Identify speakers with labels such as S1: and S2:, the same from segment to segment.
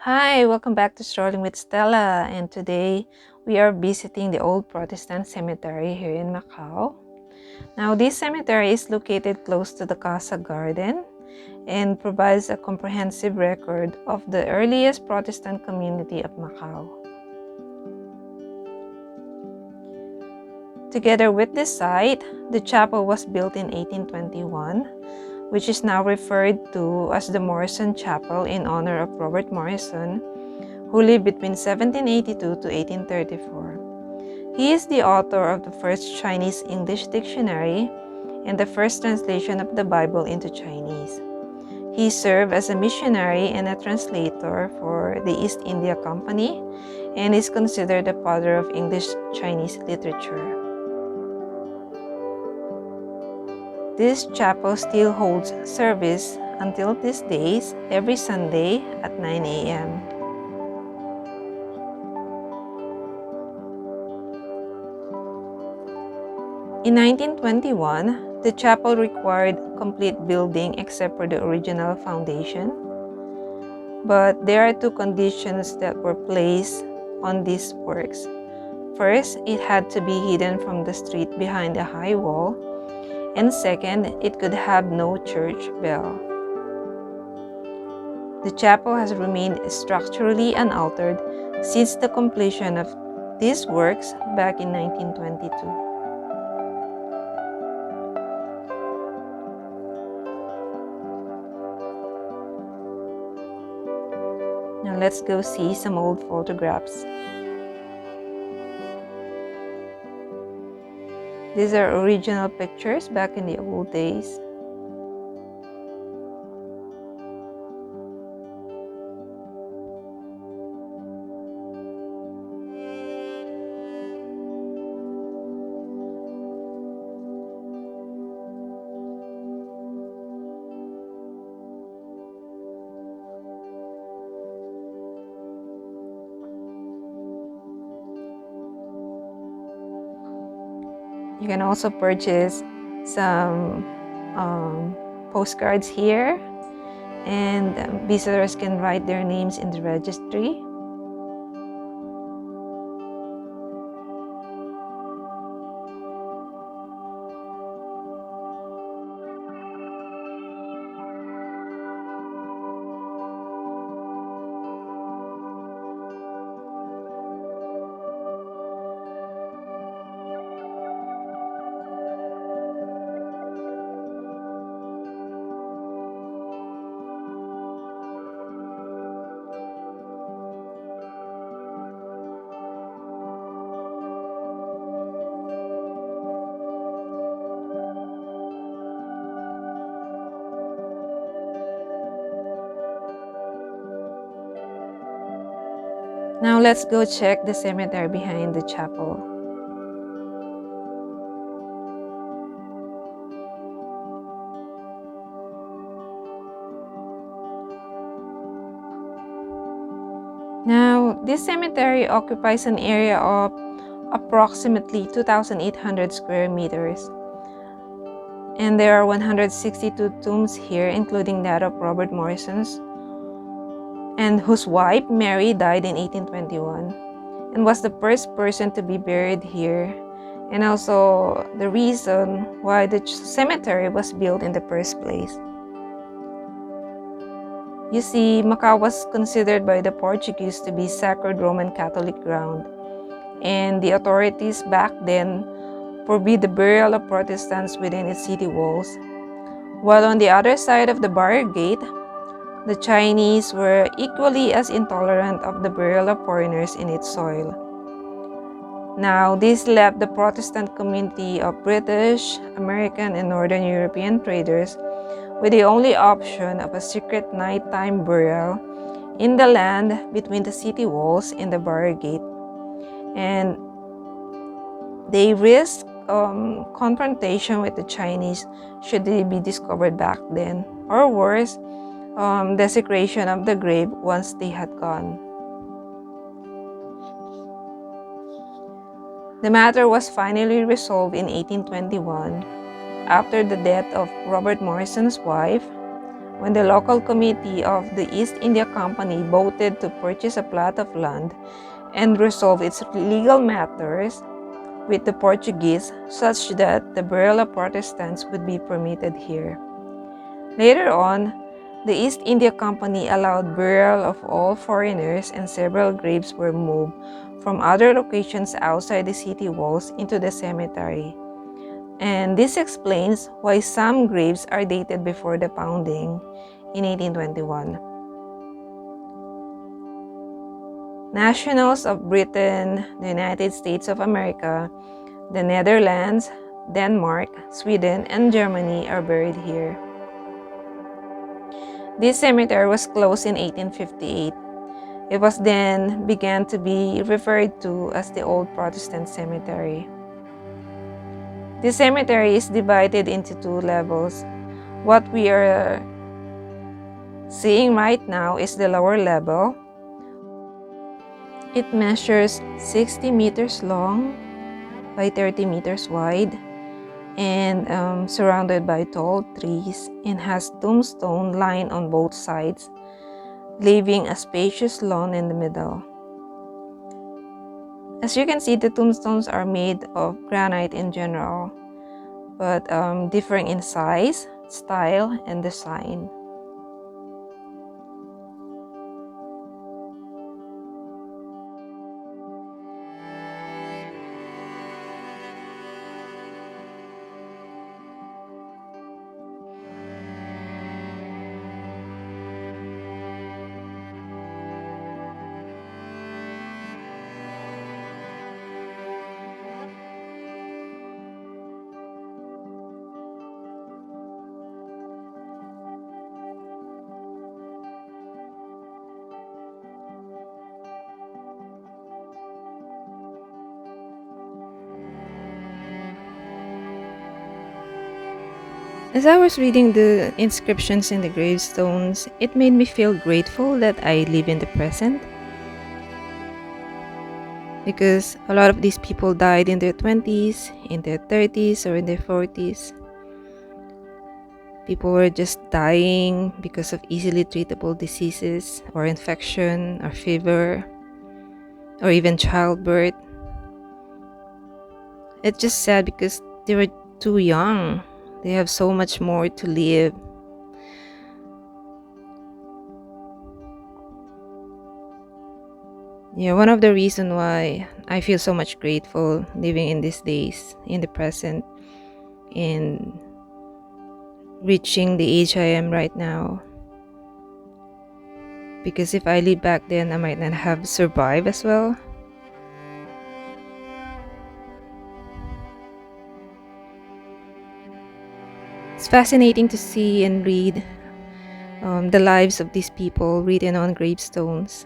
S1: Hi, welcome back to Strolling with Stella, and today we are visiting the old Protestant cemetery here in Macao. Now, this cemetery is located close to the Casa Garden and provides a comprehensive record of the earliest Protestant community of Macao. Together with this site, the chapel was built in 1821, which is now referred to as the Morrison Chapel in honor of Robert Morrison, who lived between 1782 to 1834. He is the author of the first Chinese-English dictionary and the first translation of the Bible into Chinese. He served as a missionary and a translator for the East India Company and is considered the father of English-Chinese literature. This chapel still holds service until these days every Sunday at 9 a.m. In 1921, the chapel required complete building except for the original foundation. But there are two conditions that were placed on these works. First, it had to be hidden from the street behind a high wall. And second, it could have no church bell. The chapel has remained structurally unaltered since the completion of these works back in 1922. Now let's go see some old photographs. These are original pictures back in the old days. You can also purchase some postcards here, and visitors can write their names in the registry. Now let's go check the cemetery behind the chapel. Now, this cemetery occupies an area of approximately 2,800 square meters. And there are 162 tombs here, including that of Robert Morrison's, and whose wife, Mary, died in 1821 and was the first person to be buried here, and also the reason why the cemetery was built in the first place. You see, Macao was considered by the Portuguese to be sacred Roman Catholic ground, and the authorities back then forbid the burial of Protestants within its city walls, while on the other side of the barrier gate, the Chinese were equally as intolerant of the burial of foreigners in its soil. Now, this left the Protestant community of British, American, and Northern European traders with the only option of a secret nighttime burial in the land between the city walls and the barrier gate. And they risked confrontation with the Chinese should they be discovered back then, or worse, desecration of the grave once they had gone. The matter was finally resolved in 1821 after the death of Robert Morrison's wife. when the local committee of the East India Company voted to purchase a plot of land and resolve its legal matters with the Portuguese such that the burial of Protestants would be permitted here. Later on, the East India Company allowed burial of all foreigners, and several graves were moved from other locations outside the city walls into the cemetery. And this explains why some graves are dated before the founding in 1821. Nationals of Britain, the United States of America, the Netherlands, Denmark, Sweden, and Germany are buried here. This cemetery was closed in 1858. It was then began to be referred to as the Old Protestant Cemetery. This cemetery is divided into two levels. What we are seeing right now is the lower level. It measures 60 meters long by 30 meters wide and surrounded by tall trees, and has tombstone lined on both sides, leaving a spacious lawn in the middle. As you can see, the tombstones are made of granite in general, but differing in size, style, and design. As I was reading the inscriptions in the gravestones, it made me feel grateful that I live in the present. Because a lot of these people died in their 20s, in their 30s, or in their 40s. People were just dying because of easily treatable diseases, or infection, or fever, or even childbirth. It's just sad because they were too young. They have so much more to live. Yeah, one of the reasons why I feel so much grateful living in these days, in the present, in reaching the age I am right now. Because if I live back then, I might not have survived as well. It's fascinating to see and read the lives of these people written on gravestones.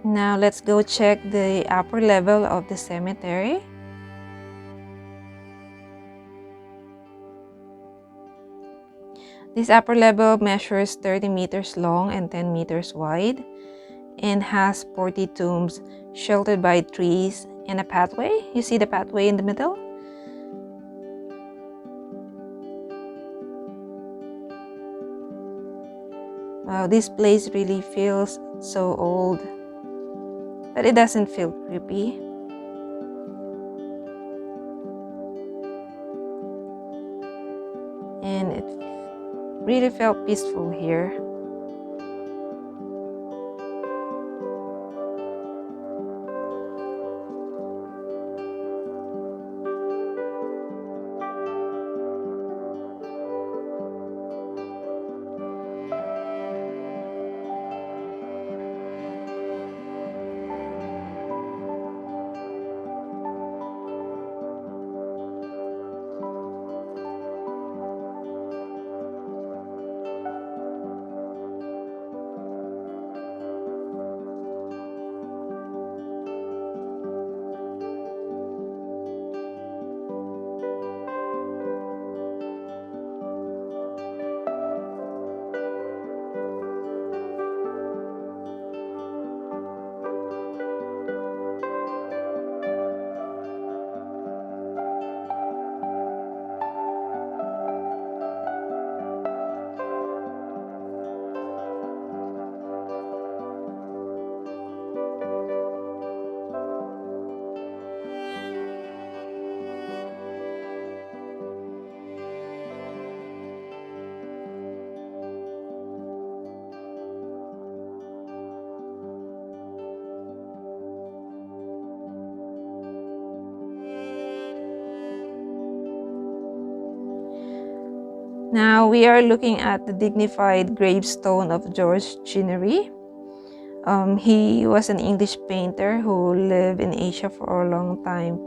S1: Now let's go check the upper level of the cemetery. This upper level measures 30 meters long and 10 meters wide, and has 40 tombs sheltered by trees and a pathway. You see the pathway in the middle? Wow, this place really feels so old, but it doesn't feel creepy. And it really felt peaceful here. Now we are looking at the dignified gravestone of George Chinnery. He was an English painter who lived in Asia for a long time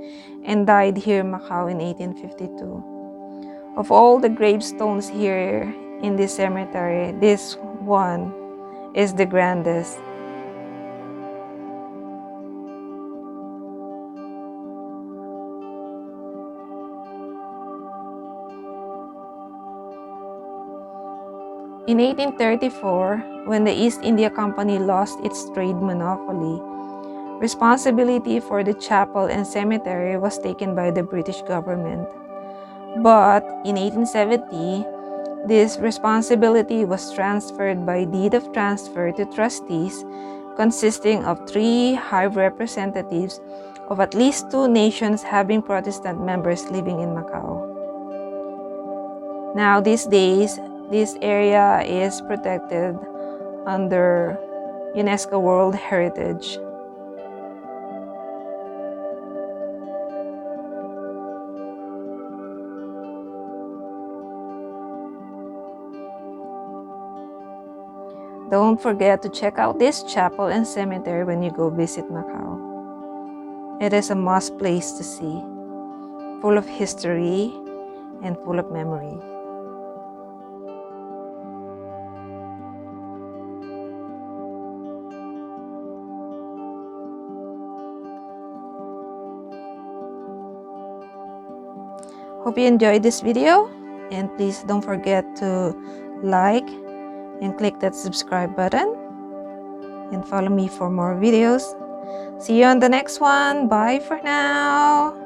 S1: and died here in Macau in 1852. Of all the gravestones here in this cemetery, this one is the grandest. In 1834, when the East India Company lost its trade monopoly, responsibility for the chapel and cemetery was taken by the British government. But in 1870, this responsibility was transferred by deed of transfer to trustees consisting of 3 high representatives of at least 2 nations having Protestant members living in Macau. Now these days, this area is protected under UNESCO World Heritage. Don't forget to check out this chapel and cemetery when you go visit Macau. It is a must place to see, full of history and full of memory. Hope you enjoyed this video, and please don't forget to like and click that subscribe button and follow me for more videos. See you on the next one. Bye for now.